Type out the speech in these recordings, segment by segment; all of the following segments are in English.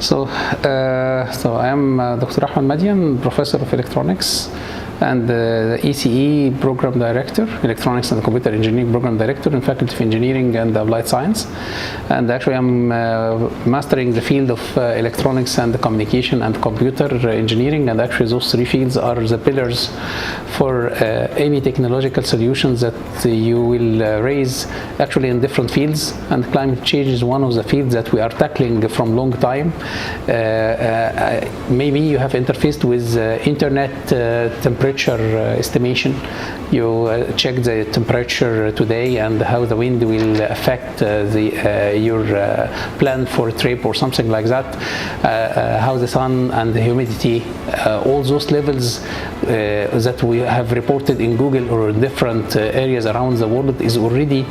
So I am Dr. Ahmed Madian, Professor of Electronics and the ECE Program Director, Electronics and Computer Engineering Program Director in Faculty of Engineering and Applied Science. And actually I'm mastering the field of electronics and communication and computer engineering, and actually those three fields are the pillars for any technological solutions that you will raise actually in different fields. And climate change is one of the fields that we are tackling from long time. Maybe you have interfaced with internet temperature estimation. You check the temperature today and how the wind will affect your plan for a trip or something like that, how the sun and the humidity, all those levels that we have reported in Google or different areas around the world is already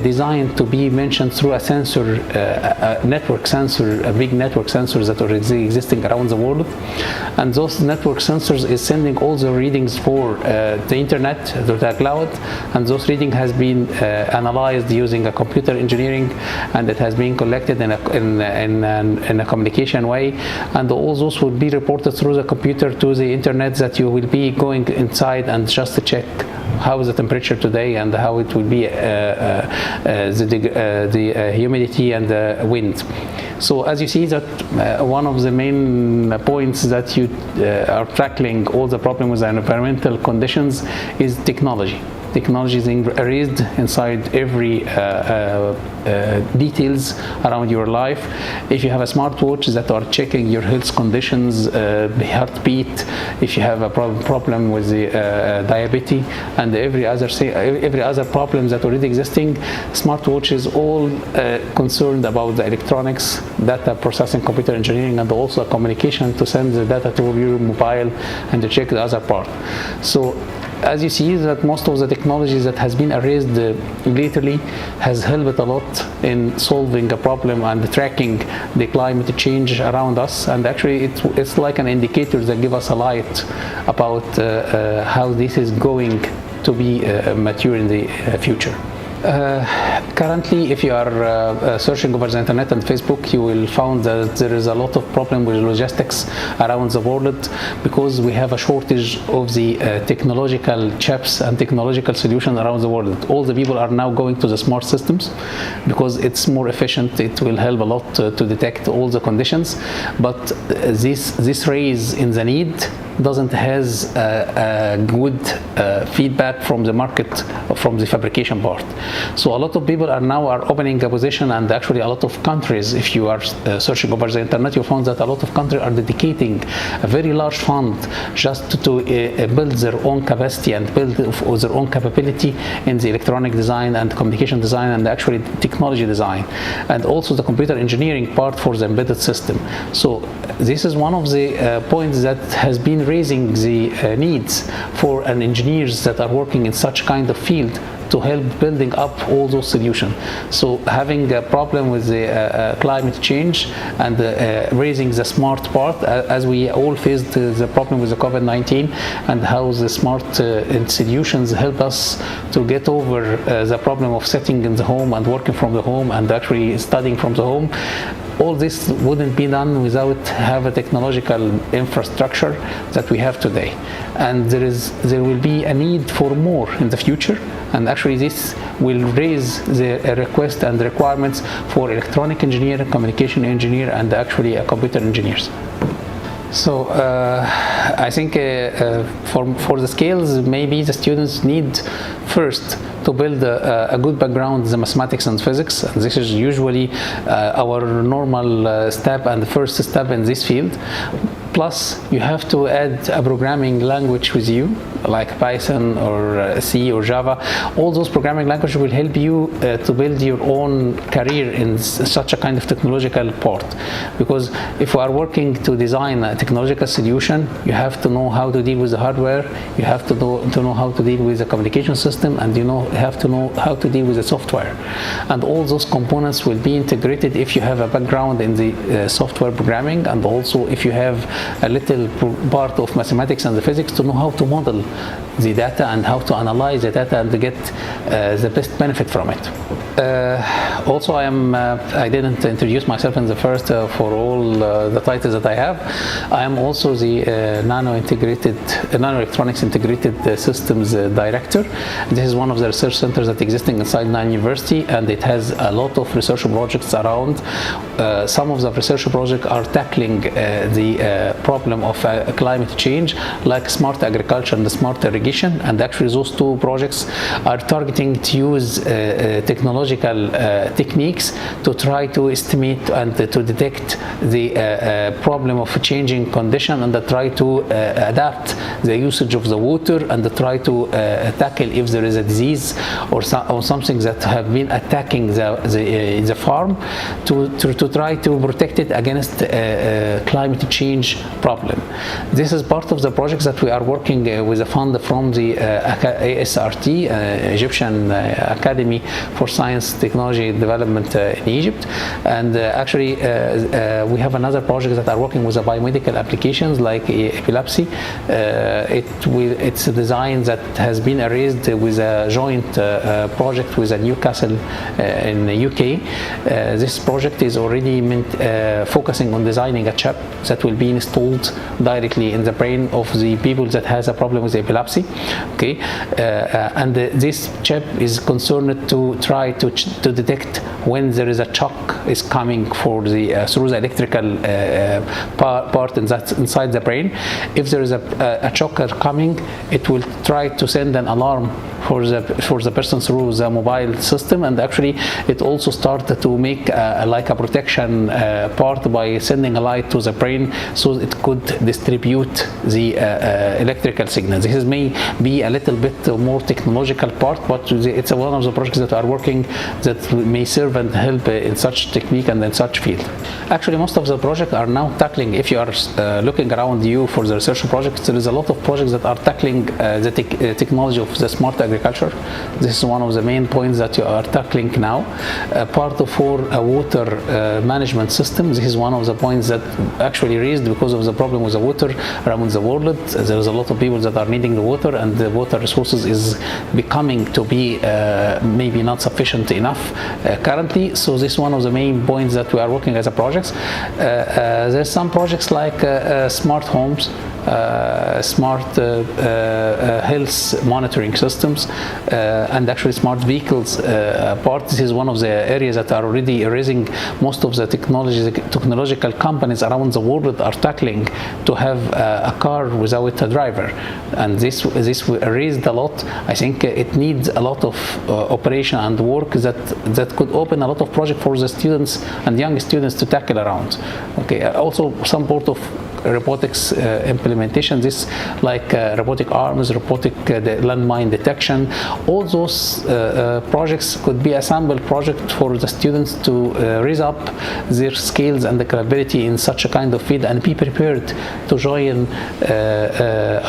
designed to be mentioned through a sensor, a network sensor, a big network sensors that are existing around the world. And those network sensors is sending all the readings for the internet, the cloud, and those reading has been analyzed using a computer engineering, and it has been collected in a communication way, and all those will be reported through the computer to the internet, that you will be going inside and just to check how is the temperature today and how it will be the humidity and the wind. So as you see that one of the main points that you are tackling all the problem with the environmental conditions is technology. Technology is raised inside every details around your life. If you have a smartwatch that are checking your health conditions, heartbeat, if you have a problem with the diabetes and every other problem that already existing, smartwatches all concerned about the electronics, data processing, computer engineering, and also communication to send the data to your mobile and to check the other part. So as you see that most of the technologies that has been raised lately has helped a lot in solving a problem and tracking the climate change around us, and actually it's like an indicator that give us a light about how this is going to be mature in the future. Currently, if you are searching over the internet and Facebook, you will find that there is a lot of problem with logistics around the world, because we have a shortage of the technological chips and technological solutions around the world. All the people are now going to the smart systems because it's more efficient. It will help a lot to detect all the conditions, but this raise in the need doesn't has a good feedback from the market, from the fabrication part. So a lot of people are opening a position, and actually a lot of countries, if you are searching over the internet, you'll find that a lot of countries are dedicating a very large fund just to build their own capacity and build their own capability in the electronic design and communication design and actually technology design, and also the computer engineering part for the embedded system. So this is one of the points that has been raising the needs for an engineers that are working in such kind of field to help building up all those solutions. So having a problem with the climate change and raising the smart part, as we all faced the problem with the COVID-19, and how the smart solutions help us to get over the problem of sitting in the home and working from the home and actually studying from the home. All this wouldn't be done without have a technological infrastructure that we have today, and there will be a need for more in the future, and actually this will raise the request and requirements for electronic engineer, communication engineer, and actually computer engineers. So I think for the skills, maybe the students need first to build a good background in the mathematics and physics, and this is usually our normal step and the first step in this field. Plus, you have to add a programming language with you, like Python or C or Java. All those programming languages will help you to build your own career in such a kind of technological part. Because if you are working to design a technological solution, you have to know how to deal with the hardware, you have to know how to deal with the communication system, and you have to know how to deal with the software. And all those components will be integrated if you have a background in the software programming, and also if you have a little part of mathematics and the physics to know how to model the data and how to analyze the data and to get the best benefit from it. Also, I didn't introduce myself in the first for all the titles that I have. I am also the nanoelectronics integrated systems director. This is one of the research centers that existing inside Nanyang University, and it has a lot of research projects around. Some of the research projects are tackling the problem of climate change, like smart agriculture and smart irrigation, and actually those two projects are targeting to use technological techniques to try to estimate and to detect the problem of changing condition, and to try to adapt the usage of the water, and to try to tackle if there is a disease or something that have been attacking the farm, to try to protect it against climate change problem. This is part of the projects that we are working with a fund from the ASRT, Egyptian Academy for Science, Technology and Development in Egypt. And actually we have another project that are working with the biomedical applications like epilepsy. It's a design that has been raised with a joint project with Newcastle in the UK. This project is already focusing on designing a chip that will be installed directly in the brain of the people that has a problem with epilepsy. Okay, and this chip is concerned to try to detect when there is a shock is coming through the electrical part inside the brain. If there is a shock coming, it will try to send an alarm for the person through the mobile system, and actually it also started to make like a protection part by sending a light to the brain so it could distribute the electrical signals. This may be a little bit more technological part, but it's one of the projects that are working that may serve and help in such technique and in such field. Actually, most of the projects are now tackling, if you are looking around you for the research projects, there is a lot of projects that are tackling the technology of the smart agriculture. This is one of the main points that you are tackling now. Part of our water management system, this is one of the points that actually raised because of the problem with the water around the world. There is a lot of people that are needing the water, and the water resources is becoming to be maybe not sufficient enough currently. So this is one of the main points that we are working as a projects. There's some projects like smart homes, smart health monitoring systems, and actually smart vehicles part. This is one of the areas that are already raising most of the technological companies around the world are tackling to have a car without a driver, and this raised a lot. I think it needs a lot of operation and work that could open a lot of projects for the students and young students to tackle around. Okay, also some part of robotics implementation, this like robotic arms, robotic landmine detection. All those projects could be a sample project for the students to raise up their skills and the capability in such a kind of field and be prepared to join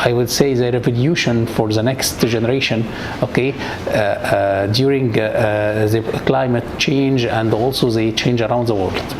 I would say the revolution for the next generation, okay, during the climate change and also the change around the world.